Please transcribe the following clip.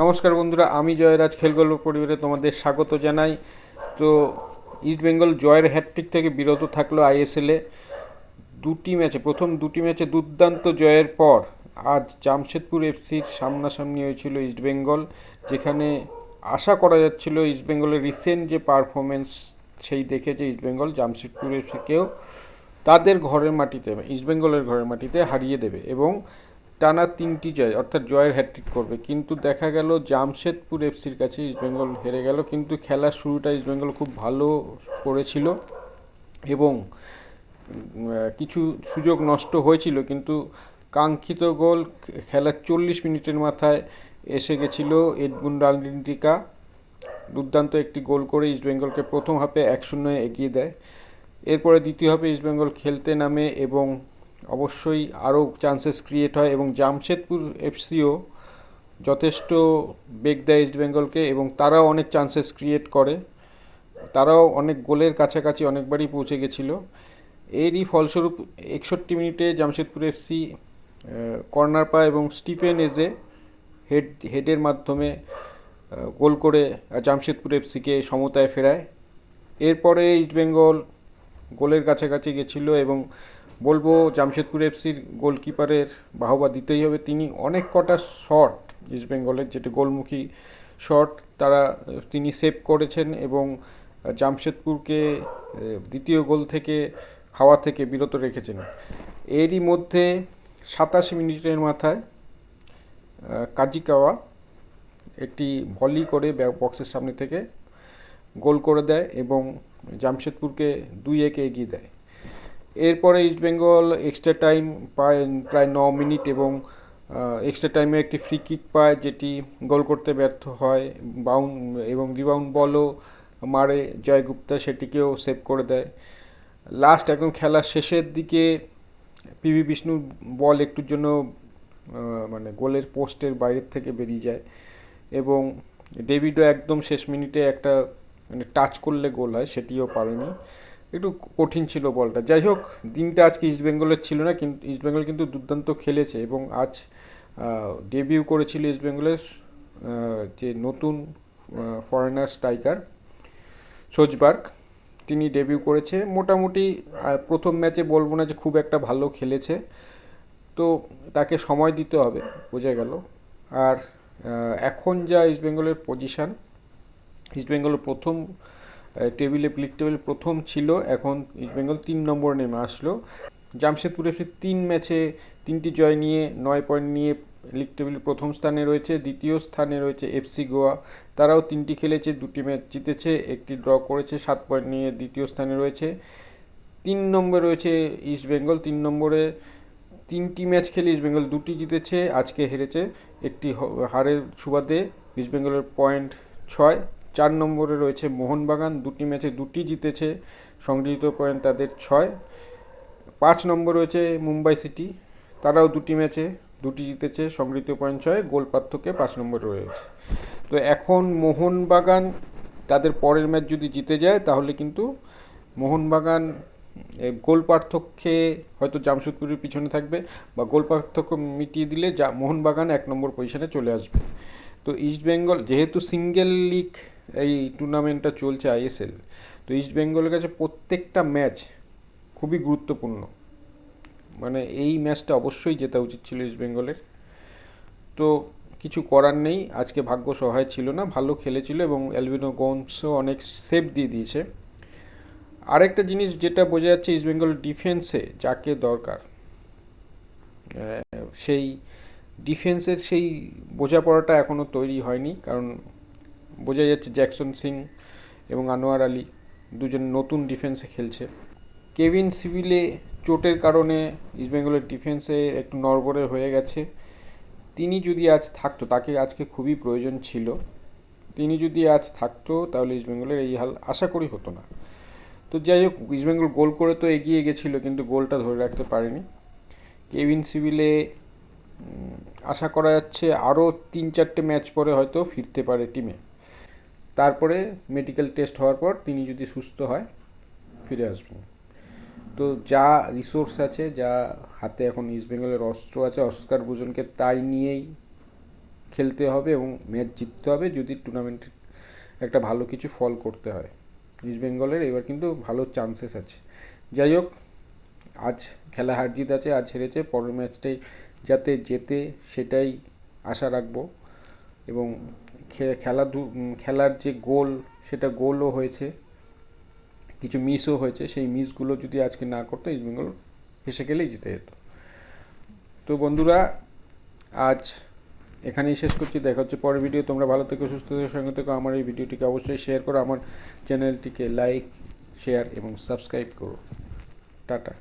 নমস্কার বন্ধুরা, আমি জয়রাজ খেলগল্প পরিবারে তোমাদের স্বাগত জানাই। তো ইস্টবেঙ্গল জয়ের হ্যাটট্রিক থেকে বিরত থাকলো আইএসএলে। প্রথম দুটি ম্যাচে দুর্দান্ত জয়ের পর আজ জামশেদপুর এফসির সামনাসামনি হয়েছিল ইস্টবেঙ্গল, যেখানে আশা করা যাচ্ছিল ইস্টবেঙ্গলের রিসেন্ট যে পারফরমেন্স সেই দেখে যে ইস্টবেঙ্গল জামশেদপুর এফসিকেও তাদের ঘরের মাটিতে, ইস্টবেঙ্গলের ঘরের মাটিতে হারিয়ে দেবে এবং টানা তিনটি জয় অর্থাৎ জয়ের হ্যাট্রিক করবে। কিন্তু দেখা গেল জামশেদপুর এফসির কাছে ইস্টবেঙ্গল হেরে গেল। কিন্তু খেলার শুরুটা ইস্টবেঙ্গল খুব ভালো করেছিল এবং কিছু সুযোগ নষ্ট হয়েছিল, কিন্তু কাঙ্ক্ষিত গোল খেলার 40 মিনিটের মাথায় এসে গেছিল এডমুন্ড আলডিন্টিকা। দুর্দান্ত একটি গোল করে ইস্টবেঙ্গলকে প্রথম হাফে 1-0 এগিয়ে দেয়। এরপরে দ্বিতীয় হাফে ইস্টবেঙ্গল খেলতে নামে এবং অবশ্যই আরও চান্সেস ক্রিয়েট হয় এবং জামশেদপুর এফসিও যথেষ্ট বেগ দেয় ইস্টবেঙ্গলকে এবং তারাও অনেক চান্সেস ক্রিয়েট করে। তারাও অনেক গোলের কাছাকাছি অনেকবারই পৌঁছে গেছিলো। এরই ফলস্বরূপ 61 মিনিটে জামশেদপুর এফসি কর্নার পায় এবং স্টিফেন এজে হেডের মাধ্যমে গোল করে জামশেদপুর এফসিকে সমতায় ফেরায়। এরপরে ইস্টবেঙ্গল গোলের কাছাকাছি গেছিল এবং বলবো জামশেদপুর এফসির গোলকিপারের বাহবা দিতেই হবে। তিনি অনেক কটা শট ইস্টবেঙ্গলের যেটা গোলমুখী শট তিনি সেভ করেছেন এবং জামশেদপুরকে দ্বিতীয় গোল থেকে খাওয়া থেকে বিরত রেখেছেন। এরই মধ্যে 87 মিনিটের মাথায় কাজিকাওয়া একটি ভলি করে বক্সের সামনে থেকে গোল করে দেয় এবং জামশেদপুরকে 2-1 এগিয়ে দেয়। এরপরে ইস্টবেঙ্গল এক্সট্রা টাইম পায় প্রায় 9 মিনিট এবং এক্সট্রা টাইমে একটি ফ্রি কিক পায় যেটি গোল করতে ব্যর্থ হয়। এবং রিবাউন্ড বলও মারে জয়গুপ্তা, সেটিকেও সেভ করে দেয়। লাস্ট একদম খেলার শেষের দিকে পিভি বিষ্ণুর বল একটুর জন্য মানে গোলের পোস্টের বাইরের থেকে বেরিয়ে যায় এবং ডেভিডও একদম শেষ মিনিটে একটা মানে টাচ করলে গোল হয়, সেটিও পারেনি। একটু কঠিন ছিল বলটা। যাই হোক, দিনটা আজকে ইস্টবেঙ্গলের ছিল না, কিন্তু ইস্টবেঙ্গল কিন্তু দুর্দান্ত খেলেছে এবং আজ ডেবিউ করেছিল ইস্টবেঙ্গলের যে নতুন ফরেনার স্ট্রাইকার সোজবার্গ, তিনি ডেবিউ করেছে। মোটামুটি প্রথম ম্যাচে বলবো না যে খুব একটা ভালো খেলেছে, তো তাকে সময় দিতে হবে, বোঝা গেল। আর এখন যা ইস্টবেঙ্গলের পজিশান, ইস্টবেঙ্গল প্রথম লিগ টেবিল প্রথম ছিল, এখন ইস্টবেঙ্গল 3 নম্বর নেমে আসলো। জামশেদপুর এফসি 3 ম্যাচে 3টি জয় নিয়ে 9 পয়েন্ট নিয়ে লিগ টেবিলের প্রথম স্থানে রয়েছে। দ্বিতীয় স্থানে রয়েছে এফসি গোয়া, তারাও 3টি খেলেছে, 2টি ম্যাচ জিতেছে, একটি ড্র করেছে, 7 পয়েন্ট নিয়ে দ্বিতীয় স্থানে রয়েছে। 3 নম্বরে রয়েছে ইস্টবেঙ্গল। 3 নম্বরে 3টি ম্যাচ খেলে ইস্টবেঙ্গল 2টি জিতেছে, আজকে হেরেছে। একটি হারের সুবাদে ইস্টবেঙ্গলের পয়েন্ট 6। 4 নম্বরে রয়েছে মোহনবাগান, 2টি ম্যাচে 2টি জিতেছে, সংগৃহীত পয়েন্ট তাদের 6। 5 নম্বর রয়েছে মুম্বাই সিটি, তারাও 2টি ম্যাচে 2টি জিতেছে, সংগৃহীত পয়েন্ট 6, গোল পার্থক্যে 5 নম্বর রয়েছে। তো এখন মোহনবাগান তাদের পরের ম্যাচ যদি জিতে যায় তাহলে কিন্তু মোহনবাগান গোল পার্থক্যে হয়তো জামশেদপুরের পিছনে থাকবে, বা গোল পার্থক্য মিটিয়ে দিলে মোহনবাগান 1 নম্বর পজিশনে চলে আসবে। তো ইস্টবেঙ্গল যেহেতু সিঙ্গেল লিগ এই টুর্নামেন্টটা চলছে আইএসএল, তো ইস্টবেঙ্গলের কাছে প্রত্যেকটা ম্যাচ খুবই গুরুত্বপূর্ণ। মানে এই ম্যাচটা অবশ্যই জেতা উচিত ছিল ইস্টবেঙ্গলের। তো কিছু করার নেই, আজকে ভাগ্য সহায় ছিল না, ভালো খেলেছিল এবং অ্যালবিনো গোমসও অনেক সেভ দিয়ে দিয়েছে। আরেকটা জিনিস যেটা বোঝা যাচ্ছে, ইস্টবেঙ্গল ডিফেন্সে যাকে দরকার সেই ডিফেন্সের সেই বোঝাপড়াটা এখনও তৈরি হয়নি। কারণ বোঝা যাচ্ছে জ্যাকসন সিং এবং আনোয়ার আলী দুজন নতুন ডিফেন্সে খেলছে। কেভিন সিভিলে চোটের কারণে ইস্টবেঙ্গলের ডিফেন্সে একটু নড়বড়ে হয়ে গেছে। তিনি যদি আজ থাকতো, তাকে আজকে খুবই প্রয়োজন ছিল, তিনি যদি আজ থাকতো তাহলে ইস্টবেঙ্গলের এই হাল আশা করি হতো না। তো যাই হোক, ইস্টবেঙ্গল গোল করে তো এগিয়ে গেছিলো কিন্তু গোলটা ধরে রাখতে পারেনি। কেভিন সিভিলে আশা করা যাচ্ছে আরও 3-4টে ম্যাচ পরে হয়তো ফিরতে পারে টিমে। তারপরে মেডিকেল টেস্ট হওয়ার পর তিনি যদি সুস্থ হয় ফিরে আসবেন। তো যা রিসোর্স আছে, যা হাতে এখন ইস্টবেঙ্গলের অস্ত্র আছে, অস্কার ভুজনকে তাই নিয়েই খেলতে হবে এবং ম্যাচ জিততে হবে যদি টুর্নামেন্টে একটা ভালো কিছু ফল করতে হয়। ইস্টবেঙ্গলের এবার কিন্তু ভালো চান্সেস আছে। যাই হোক, আজ খেলা হার জিত আছে, আজ হেরেছে, পরের ম্যাচটাই যাতে জেতে সেটাই আশা রাখবো। এবং খেলার যে গোল, সেটা গোলও হয়েছে, কিছু মিসও হয়েছে, সেই মিসগুলো যদি আজকে না করতো ইস্টবেঙ্গল হেসে গেলেই জিতে যেত। তো বন্ধুরা, আজ এখানেই শেষ করছি, দেখা হচ্ছে পরের ভিডিও। তোমরা ভালো থেকো, সুস্থ থেকো, সঙ্গে থেকো। আমার এই ভিডিওটিকে অবশ্যই শেয়ার করো, আমার চ্যানেলটিকে লাইক, শেয়ার এবং সাবস্ক্রাইব করো। টাটা।